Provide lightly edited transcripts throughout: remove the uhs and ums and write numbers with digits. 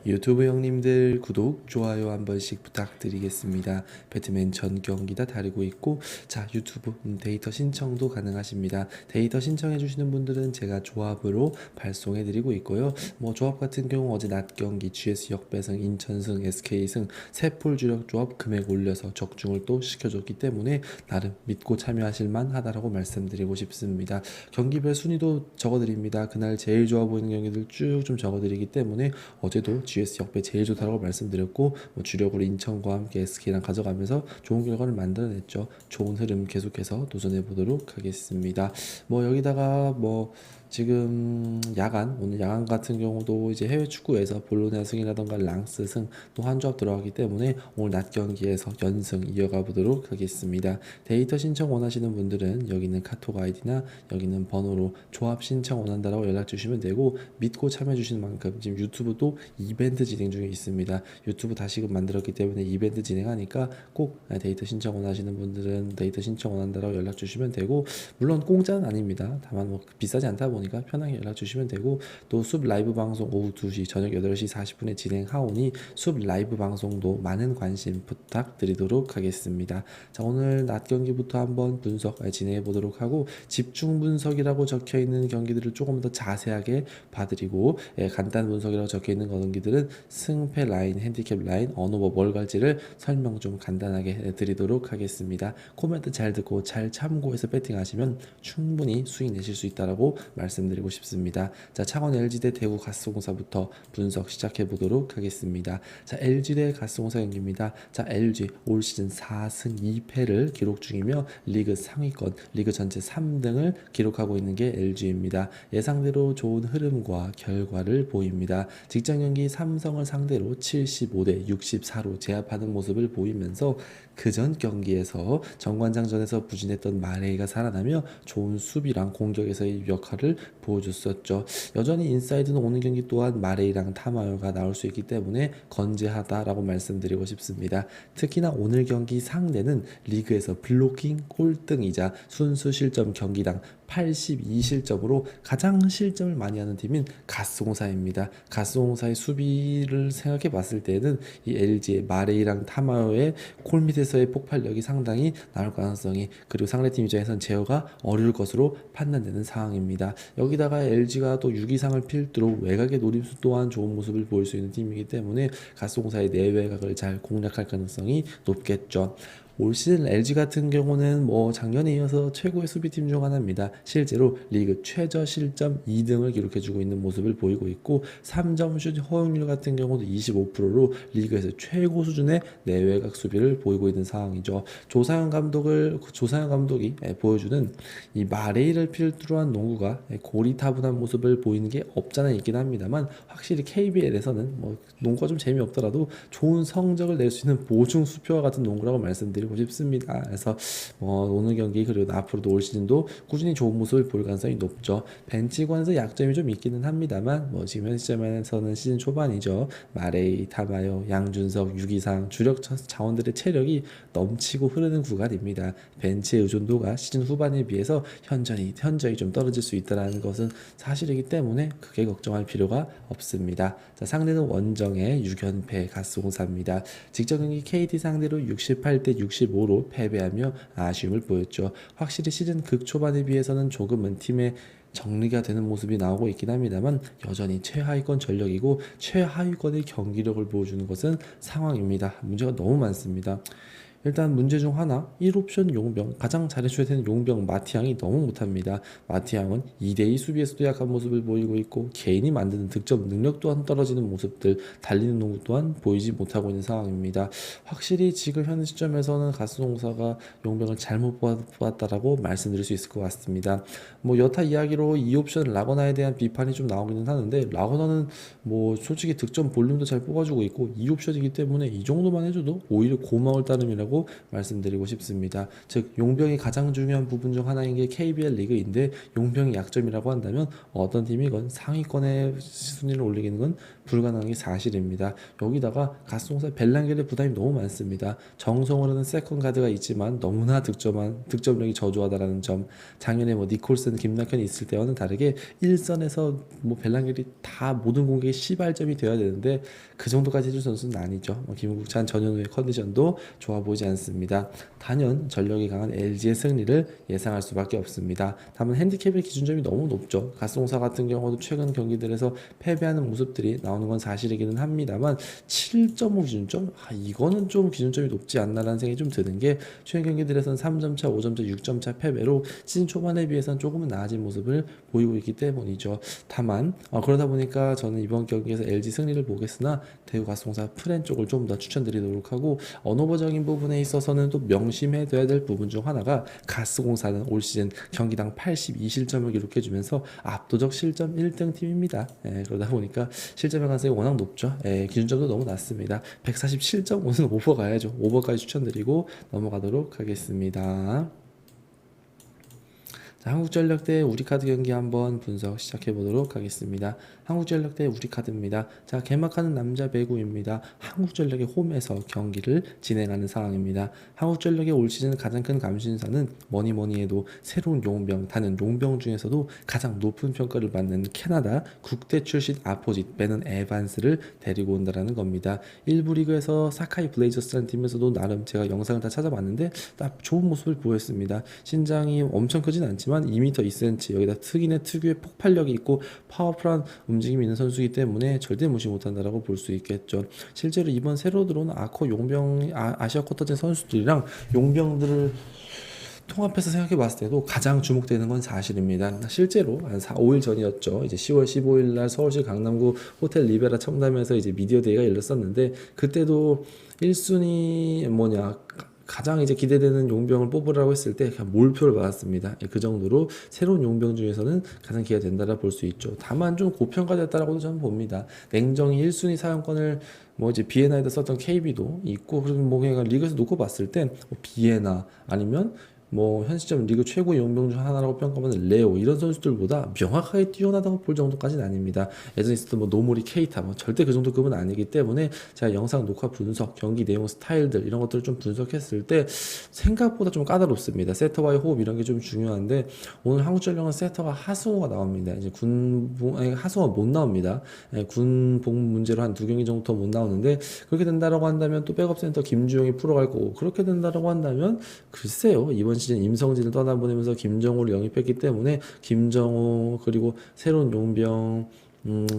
유튜브 형님들 구독, 좋아요 한 번씩 부탁드리겠습니다. 배트맨 전 경기 다 다루고 있고, 자, 유튜브 데이터 신청도 가능하십니다. 데이터 신청해 주시는 분들은 제가 조합으로 발송해 드리고 있고요. 뭐 조합 같은 경우 어제 낮 경기 GS 역배승, 인천승, SK승 세풀 주력 조합 금액 올려서 적중을 또 시켜줬기 때문에 나름 믿고 참여하실 만하다라고 말씀드리고 싶습니다. 경기별 순위도 적어드립니다. 그날 제일 좋아 보이는 경기들 쭉 좀 적어드리기 때문에 어제도 GS 역배 제일 좋다고 말씀드렸고, 뭐 주력으로 인천과 함께 SK랑 가져가면서 좋은 결과를 만들어냈죠. 좋은 흐름 계속해서 도전해 보도록 하겠습니다. 뭐 여기다가 뭐 지금 오늘 야간 같은 경우도 이제 해외 축구에서 볼로냐 승이라던가 랑스 승 또 한 조합 들어가기 때문에 오늘 낮 경기에서 연승 이어가 보도록 하겠습니다. 데이터 신청 원하시는 분들은 여기 있는 카톡 아이디나 여기 있는 번호로 조합 신청 원한다라고 연락 주시면 되고, 믿고 참여해 주시는 만큼 지금 유튜브도 이벤트 진행 중에 있습니다. 유튜브 다시금 만들었기 때문에 이벤트 진행하니까 꼭 데이터 신청 원하시는 분들은 데이터 신청 원한다라고 연락 주시면 되고, 물론 공짜는 아닙니다. 다만 뭐 비싸지 않다 보니까 편하게 연락 주시면 되고, 또 숲 라이브 방송 오후 2시 저녁 8시 40분에 진행하오니 숲 라이브 방송도 많은 관심 부탁드리도록 하겠습니다. 자, 오늘 낮 경기부터 한번 분석 진행해 보도록 하고, 집중 분석이라고 적혀 있는 경기들을 조금 더 자세하게 봐드리고, 간단 분석이라고 적혀 있는 경기들은 승패 라인, 핸디캡 라인, 어느 뭘 갈지를 설명 좀 간단하게 드리도록 하겠습니다. 코멘트 잘 듣고 잘 참고해서 배팅하시면 충분히 수익 내실 수 있다라고 말씀드리고 싶습니다. 자, 창원 LG 대 대구 가스공사부터 분석 시작해 보도록 하겠습니다. 자, LG 대 가스공사 경기입니다. 자, LG 올 시즌 4승 2패를 기록 중이며 리그 상위권, 리그 전체 3등을 기록하고 있는 게 LG입니다. 예상대로 좋은 흐름과 결과를 보입니다. 직전 경기 삼성을 상대로 75대 64로 제압하는 모습을 보이면서 그전 경기에서 정관장전에서 부진했던 마레이가 살아나며 좋은 수비랑 공격에서의 역할을 보여줬었죠. 여전히 인사이드는 오는 경기 또한 마레이랑 타마요가 나올 수 있기 때문에 건재하다라고 말씀드리고 싶습니다. 특히나 오늘 경기 상대는 리그에서 블로킹 꼴등이자 순수 실점 경기당 82실점으로 가장 실점을 많이 하는 팀인 가스공사입니다. 가스공사의 수비를 생각해 봤을 때는 이 LG의 마레이랑 타마요의 골 밑에서의 폭발력이 상당히 나올 가능성이, 그리고 상대팀 입장에선 제어가 어려울 것으로 판단되는 상황입니다. 여기다가 LG가 또 6위상을 필두로 외곽의 노림수 또한 좋은 모습을 보일 수 있는 팀이기 때문에 가스공사의 내외곽을 잘 공략할 가능성이 높겠죠. 올 시즌 LG 같은 경우는 뭐 작년에 이어서 최고의 수비팀 중 하나입니다. 실제로 리그 최저 실점 2등을 기록해주고 있는 모습을 보이고 있고, 3점 슛 허용률 같은 경우도 25%로 리그에서 최고 수준의 내외곽 수비를 보이고 있는 상황이죠. 조상현 감독이 보여주는 이 마레이를 필두로 한 농구가 고리타분한 모습을 보이는 게 없잖아 있긴 합니다만, 확실히 KBL에서는 뭐 농구가 좀 재미없더라도 좋은 성적을 낼 수 있는 보증 수표와 같은 농구라고 말씀드리고 싶습니다. 그래서 오늘 경기 그리고 앞으로도 올 시즌도 꾸준히 좋은 모습을 볼 가능성이 높죠. 벤치관에서 약점이 좀 있기는 합니다만, 뭐 지금 현 시점에서는 시즌 초반이죠. 마레이, 타마요, 양준석, 유기상 주력 자원들의 체력이 넘치고 흐르는 구간입니다. 벤치의 의존도가 시즌 후반에 비해서 현저히 좀 떨어질 수 있다는 것은 사실이기 때문에 크게 걱정할 필요가 없습니다. 자, 상대는 원정의 6연패 가스공사입니다. 직전 경기 KT 상대로 68대 65로 패배하며 아쉬움을 보였죠. 확실히 시즌 극초반에 비해서는 조금은 팀의 정리가 되는 모습이 나오고 있긴 합니다만, 여전히 최하위권 전력이고 최하위권의 경기력을 보여주는 것은 상황입니다. 문제가 너무 많습니다. 일단 문제 중 하나, 1옵션 용병, 가장 잘해줘야 되는 용병 마티앙이 너무 못합니다. 마티앙은 2대2 수비에서도 약한 모습을 보이고 있고, 개인이 만드는 득점 능력 또한 떨어지는 모습들, 달리는 농구 또한 보이지 못하고 있는 상황입니다. 확실히 지금 현 시점에서는 가스공사가 용병을 잘못 뽑았다라고 말씀드릴 수 있을 것 같습니다. 뭐 여타 이야기로 2옵션 라거나에 대한 비판이 좀 나오기는 하는데, 라거나는 뭐 솔직히 득점 볼륨도 잘 뽑아주고 있고 2옵션이기 때문에 이 정도만 해줘도 오히려 고마울 따름이라고 말씀드리고 싶습니다. 즉 용병이 가장 중요한 부분 중 하나인 게 KBL 리그인데, 용병이 약점이라고 한다면 어떤 팀이건 상위권의 순위를 올리기는 건 불가능한 게 사실입니다. 여기다가 가스공사 벨랑겔의 부담이 너무 많습니다. 정성으로는 세컨 가드가 있지만 너무나 득점력이 저조하다라는 점. 작년에 뭐 니콜슨, 김낙현이 있을 때와는 다르게 일선에서 뭐 벨랑겔이 다 모든 공격의 시발점이 되어야 되는데 그 정도까지 해줄 선수는 아니죠. 김국찬, 전현우의 컨디션도 좋아 보이지 않습니다. 단연 전력이 강한 LG의 승리를 예상할 수밖에 없습니다. 다만 핸디캡의 기준점이 너무 높죠. 가스공사 같은 경우도 최근 경기들에서 패배하는 모습들이 나오는 건 사실이기는 합니다만 7.5 기준점? 이거는 좀 기준점이 높지 않나라는 생각이 좀 드는 게 최근 경기들에서는 3점차, 5점차, 6점차 패배로 시즌 초반에 비해서는 조금은 나아진 모습을 보이고 있기 때문이죠. 다만 그러다 보니까 저는 이번 경기에서 LG 승리를 보겠으나 대구 가스공사 프렌 쪽을 좀 더 추천드리도록 하고 언어버적인 부분에 있어서는 또 명심해둬야 될 부분 중 하나가 가스공사는 올 시즌 경기당 82실점을 기록해주면서 압도적 실점 1등 팀입니다. 그러다 보니까 실점의 가능성이 워낙 높죠. 기준점도 너무 낮습니다. 147.5는 오버 가야죠. 오버까지 추천드리고 넘어가도록 하겠습니다. 자, 한국전력 대 우리카드 경기 한번 분석 시작해 보도록 하겠습니다. 한국전력 대 우리카드입니다. 자, 개막하는 남자 배구입니다. 한국전력의 홈에서 경기를 진행하는 상황입니다. 한국전력의 올 시즌 가장 큰 감신사는 뭐니 해도 새로운 용병, 다른 용병 중에서도 가장 높은 평가를 받는 캐나다 국대 출신 아포짓 베넌 에반스를 데리고 온다라는 겁니다. 1부 리그에서 사카이 블레이저스라는 팀에서도 나름 제가 영상을 다 찾아봤는데 딱 좋은 모습을 보였습니다. 신장이 엄청 크진 않지만 2m 2cm 여기다 특유의 폭발력이 있고 파워풀한 움직임이 있는 선수이기 때문에 절대 무시 못한다라고 볼 수 있겠죠. 실제로 이번 새로 들어온 아커 용병 아시아 쿼터제 선수들이랑 용병들을 통합해서 생각해 봤을 때도 가장 주목되는 건 사실입니다. 실제로 한 5일 전이었죠. 이제 10월 15일 날 서울시 강남구 호텔 리베라 청담에서 이제 미디어 데이가 열렸었는데 그때도 1순위 가장 이제 기대되는 용병을 뽑으라고 했을 때 그냥 몰표를 받았습니다. 그 정도로 새로운 용병 중에서는 가장 기대가 된다라 볼 수 있죠. 다만 좀 고평가됐다라고도 저는 봅니다. 냉정히 1순위 사용권을 이제 비에나에다 썼던 KB도 있고 그리고 그냥 리그에서 놓고 봤을 땐 비에나 아니면 현 시점 리그 최고 용병 중 하나라고 평가받는 레오 이런 선수들보다 명확하게 뛰어나다고 볼 정도까지는 아닙니다. 예전에 있었던 노모리 케이타 절대 그 정도 급은 아니기 때문에 제가 영상 녹화 분석, 경기 내용 스타일들 이런 것들을 좀 분석했을 때 생각보다 좀 까다롭습니다. 세터와의 호흡 이런 게 좀 중요한데 오늘 한국전력은 세터가 하승호가 나옵니다. 이제 하승호가 못 나옵니다. 군복 문제로 한 2경기 정도 더 못 나오는데 그렇게 된다라고 한다면 또 백업센터 김주영이 풀어갈 거고 그렇게 된다라고 한다면 글쎄요 이번 시즌 임성진을 떠나보내면서 김정호를 영입했기 때문에 김정호 그리고 새로운 용병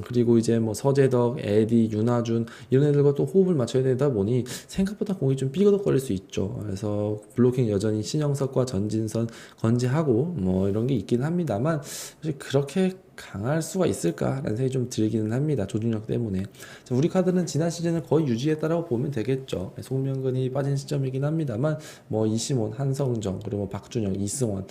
그리고 이제 서재덕, 에디, 윤하준 이런 애들과 또 호흡을 맞춰야 되다 보니 생각보다 공이 좀 삐그덕거릴 수 있죠. 그래서 블로킹 여전히 신영석과 전진선 건지하고 이런 게 있긴 합니다만 사실 그렇게 강할 수가 있을까라는 생각이 좀 들기는 합니다. 조준력 때문에. 자, 우리 카드는 지난 시즌을 거의 유지했다라고 보면 되겠죠. 송명근이 빠진 시점이긴 합니다만 이시몬, 한성정, 그리고 박준영, 이승원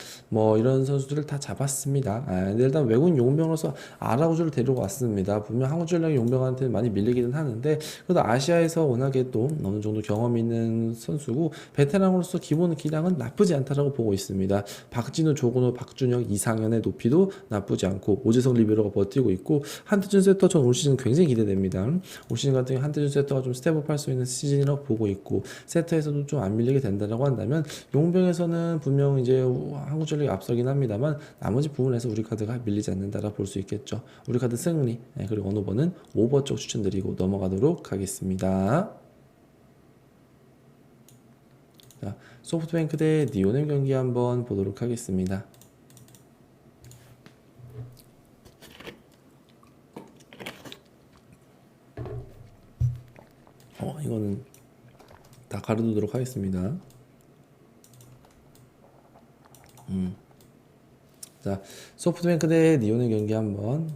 이런 선수들을 다 잡았습니다. 근데 일단 외국인 용병으로서 아라우즈를 데리고 왔습니다. 분명 한국전력의 용병한테 많이 밀리기는 하는데 그래도 아시아에서 워낙에 또 어느 정도 경험이 있는 선수고 베테랑으로서 기본 기량은 나쁘지 않다라고 보고 있습니다. 박진우, 조근호, 박준혁, 이상현의 높이도 나쁘지 않고 오재성 리베로가 버티고 있고 한태준 세터 전 올 시즌 굉장히 기대됩니다. 올 시즌 같은 경우 한태준 세터가 좀 스텝업 할 수 있는 시즌이라고 보고 있고 세터에서도 좀 안 밀리게 된다라고 한다면 용병에서는 분명 이제 한국전력이 앞서긴 합니다만 나머지 부분에서 우리 카드가 밀리지 않는다라 볼 수 있겠죠. 우리 카드 승리 그리고 어느 번은 오버 쪽 추천드리고 넘어가도록 하겠습니다. 자, 소프트뱅크 대 니오넬 경기 한번 보도록 하겠습니다. 이거는 다 가려두도록 하겠습니다. 자, 소프트뱅크 대 니오넬 경기 한번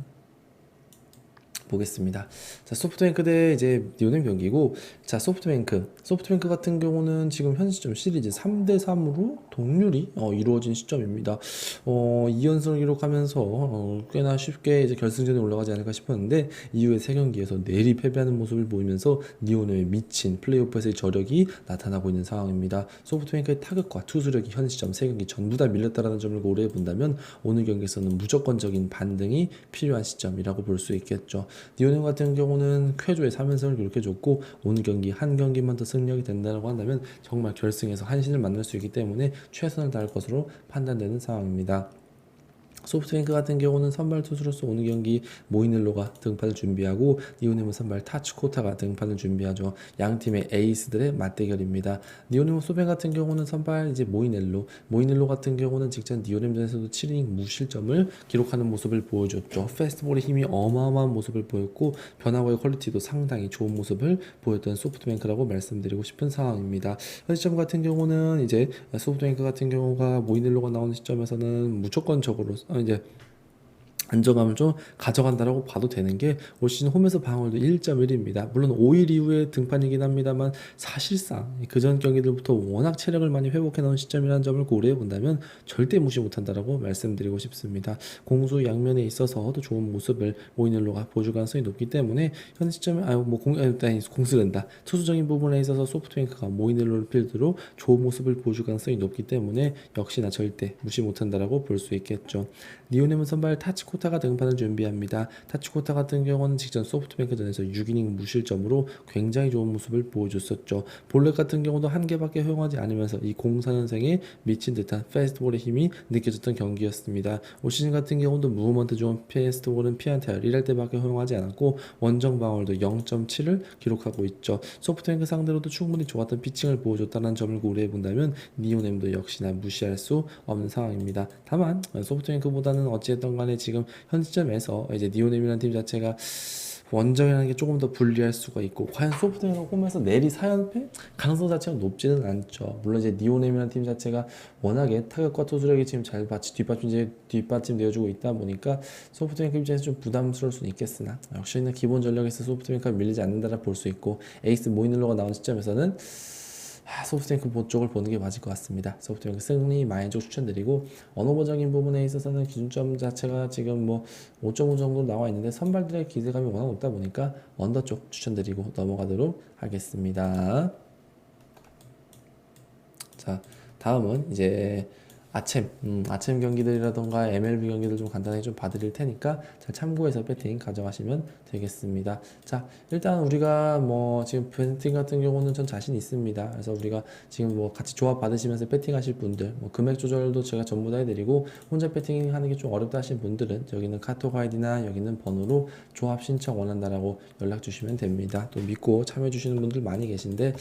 보겠습니다. 자, 소프트뱅크 대 이제 니오넬 경기고, 자, 소프트뱅크 같은 경우는 지금 현 시점 시리즈 3대3으로 동률이 이루어진 시점입니다. 2연승을 기록하면서 꽤나 쉽게 이제 결승전에 올라가지 않을까 싶었는데 이후에 3경기에서 내리 패배하는 모습을 보이면서 니오넬의 미친 플레이오프에서의 저력이 나타나고 있는 상황입니다. 소프트뱅크의 타격과 투수력이 현 시점 3경기 전부 다 밀렸다라는 점을 고려해 본다면 오늘 경기에서는 무조건적인 반등이 필요한 시점이라고 볼 수 있겠죠. 니오넴 같은 경우는 쾌조의 3연승을 기록해줬고 오늘 경기 한 경기만 더 승리하게 된다고 한다면 정말 결승에서 한신을 만날 수 있기 때문에 최선을 다할 것으로 판단되는 상황입니다. 소프트뱅크 같은 경우는 선발 투수로서 오늘 경기 모이넬로가 등판을 준비하고 니오넴은 선발 타츠코타가 등판을 준비하죠. 양 팀의 에이스들의 맞대결입니다. 니오넴 소뱅 같은 경우는 선발 이제 모이넬로 같은 경우는 직전 니오넴전에서도 7이닝 무실점을 기록하는 모습을 보여줬죠. 페스트볼의 힘이 어마어마한 모습을 보였고 변화구의 퀄리티도 상당히 좋은 모습을 보였던 소프트뱅크라고 말씀드리고 싶은 상황입니다. 현 시점 같은 경우는 이제 소프트뱅크 같은 경우가 모이넬로가 나오는 시점에서는 무조건적으로 이제 안정감을 좀 가져간다라고 봐도 되는 게 올 시즌 홈에서 방어율도 1.1입니다. 물론 5일 이후에 등판이긴 합니다만 사실상 그전 경기들부터 워낙 체력을 많이 회복해 나온 시점이라는 점을 고려해 본다면 절대 무시 못한다라고 말씀드리고 싶습니다. 공수 양면에 있어서도 좋은 모습을 모이넬로가 보여줄 가능성이 높기 때문에 현 시점에 공수된다. 투수적인 부분에 있어서 소프트뱅크가 모이넬로를 필두로 좋은 모습을 보여줄 가능성이 높기 때문에 역시나 절대 무시 못한다라고 볼 수 있겠죠. 니오넴은 선발 타츠코타가 등판을 준비합니다. 타츠코타 같은 경우는 직전 소프트뱅크전에서 6이닝 무실점으로 굉장히 좋은 모습을 보여줬었죠. 볼넷 같은 경우도 한 개밖에 허용하지 않으면서 이 04년생에 미친 듯한 페스트볼의 힘이 느껴졌던 경기였습니다. 올 시즌 같은 경우도 무브먼트 좋은 페스트볼은 피안타율 1할 때밖에 허용하지 않았고 원정 방어율도 0.7을 기록하고 있죠. 소프트뱅크 상대로도 충분히 좋았던 피칭을 보여줬다는 점을 고려해 본다면 니오넴도 역시나 무시할 수 없는 상황입니다. 다만 소프트뱅크보다는 어찌됐든 간에 지금 현 시점에서 이제 니오넴이라는 팀 자체가 원정이라는 게 조금 더 불리할 수가 있고 과연 소프트뱅크가 홈에서 내리 4연패 가능성 자체가 높지는 않죠. 물론 이제 니오넴이라는 팀 자체가 워낙에 타격과 투수력이 지금 잘 뒷받침되어주고 있다 보니까 소프트뱅크 입장에서 좀 부담스러울 수는 있겠으나 역시나 기본 전력에서 소프트뱅크가 밀리지 않는다라 볼 수 있고 에이스 모이넬로가 나온 시점에서는 소프트뱅크 쪽을 보는 게 맞을 것 같습니다. 소프트뱅크 승리 마인족 추천드리고 언어버적인 부분에 있어서는 기준점 자체가 지금 뭐 5.5 정도 나와 있는데 선발들의 기대감이 워낙 높다 보니까 언더 쪽 추천드리고 넘어가도록 하겠습니다. 자, 다음은 이제 아침 경기들이라던가 MLB 경기들 좀 간단하게 좀 봐드릴 테니까 잘 참고해서 배팅 가져가시면 되겠습니다. 자, 일단 우리가 뭐 지금 배팅 같은 경우는 전 자신 있습니다. 그래서 우리가 지금 뭐 같이 조합 받으시면서 배팅하실 분들, 뭐 금액 조절도 제가 전부 다 해드리고 혼자 배팅하는 게 좀 어렵다 하신 분들은 여기는 카톡 아이디나 여기는 번호로 조합 신청 원한다라고 연락 주시면 됩니다. 또 믿고 참여해 주시는 분들 많이 계신데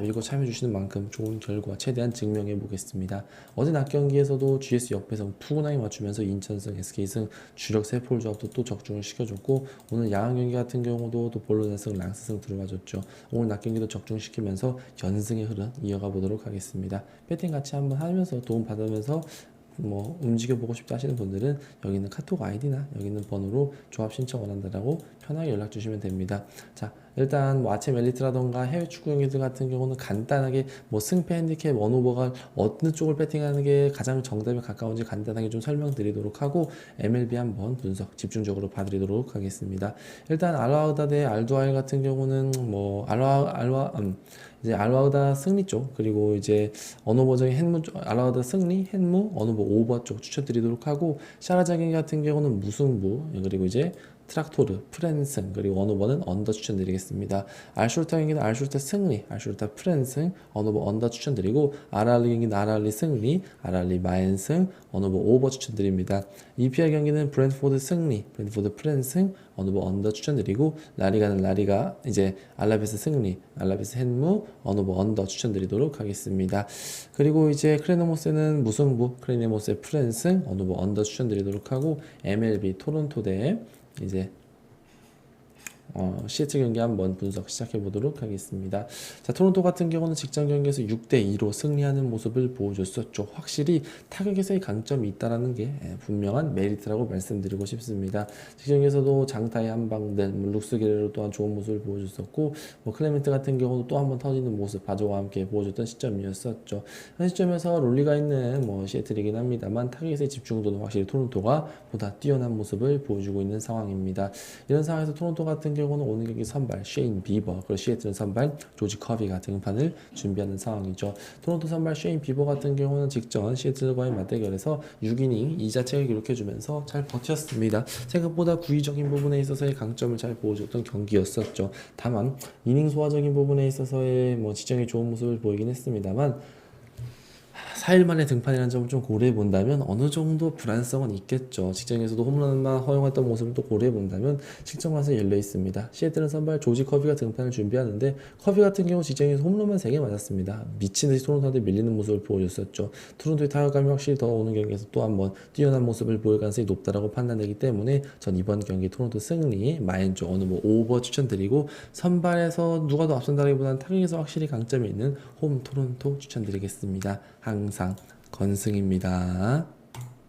믿고 참여해 주시는 만큼 좋은 결과 최대한 증명해 보겠습니다. 어제 낮 경기에서도 GS 옆에서 푸근하게 맞추면서 인천승, SK승 주력 세포 조합도 또 적중을 시켜줬고 오늘 야간 경기 같은 경우도 또 볼로네승, 랑스승 들어가줬죠. 오늘 낮 경기도 적중시키면서 연승의 흐름 이어가 보도록 하겠습니다. 배팅 같이 한번 하면서 도움 받으면서 뭐 움직여보고 싶다 하시는 분들은 여기는 카톡 아이디나 여기는 번호로 조합 신청 원한다라고 편하게 연락 주시면 됩니다. 자, 일단 뭐 아침 엘리트라던가 해외 축구 경기들 같은 경우는 간단하게 뭐 승패 핸디캡 원오버가 어느 쪽을 배팅하는 게 가장 정답에 가까운지 간단하게 좀 설명드리도록 하고 MLB 한번 분석 집중적으로 봐드리도록 하겠습니다. 일단 알라우다 대 알두아일 같은 경우는 뭐 이제 알라우다 승리 쪽 그리고 이제 언어버적인 헨무 쪽 알라우다 승리 헨무 언어버 오버 쪽 추천드리도록 하고 샤라자긴 같은 경우는 무승부 그리고 이제 트락토르, 프렌승 그리고 언어버는 언더 추천드리겠습니다. 알슈르타 경기는 알슈르타 승리, 알슈르타 프렌승, 언어버 언더 추천드리고 아랄리 경기는 아랄리 승리, 아랄리 마엔승, 언어버 오버 추천드립니다. EPL 경기는 브랜트포드 승리, 브랜트포드 프렌승, 언어버 언더 추천드리고 라리가는 라리가 이제 알라베스 승리, 알라베스 헨무, 언어버 언더 추천드리도록 하겠습니다. 그리고 이제 크레네모스는 무승부, 크레네모스의 프렌승, 언어버 언더 추천드리도록 하고 MLB 토론토 대 이제 시애틀 경기 한번 분석 시작해 보도록 하겠습니다. 자, 토론토 같은 경우는 직전 경기에서 6대2로 승리하는 모습을 보여줬었죠. 확실히 타격에서의 강점이 있다는 게 분명한 메리트라고 말씀드리고 싶습니다. 직전 경기에서도 장타의 한방들, 룩스 게레로 또한 좋은 모습을 보여줬었고 뭐 클레멘트 같은 경우도 또 한번 터지는 모습 바조와 함께 보여줬던 시점이었었죠. 한 시점에서 롤리가 있는 뭐 시애틀이긴 합니다만 타격에서의 집중도는 확실히 토론토가 보다 뛰어난 모습을 보여주고 있는 상황입니다. 이런 상황에서 토론토 같은 경우 경우는 오늘 경기 선발 쉐인 비버, 그리고 시애틀은 선발 조지 커비가 등판을 준비하는 상황이죠. 토론토 선발 쉐인 비버 같은 경우는 직전 시애틀과의 맞대결에서 6이닝 2자책을 기록해주면서 잘 버텼습니다. 생각보다 구위적인 부분에 있어서의 강점을 잘 보여줬던 경기였었죠. 다만 이닝 소화적인 부분에 있어서의 지정이 좋은 모습을 보이긴 했습니다만 4일 만에 등판이라는 점을 좀 고려해 본다면 어느 정도 불안성은 있겠죠. 직장에서도 홈런만 허용했던 모습을 또 고려해 본다면 실점만서 열려 있습니다. 시애틀은 선발 조지 커비가 등판을 준비하는데 커비 같은 경우 직장에서 홈런만 3개 맞았습니다. 미친 듯이 토론토한테 밀리는 모습을 보여줬었죠. 토론토의 타격감이 확실히 더 오는 경기에서 또 한번 뛰어난 모습을 보일 가능성이 높다라고 판단되기 때문에 전 이번 경기 토론토 승리 마인조 어느 오버 추천드리고 선발에서 누가 더 앞선다기보다는 타격에서 확실히 강점이 있는 홈 토론토 추천드리겠습니다. 항상 건승입니다.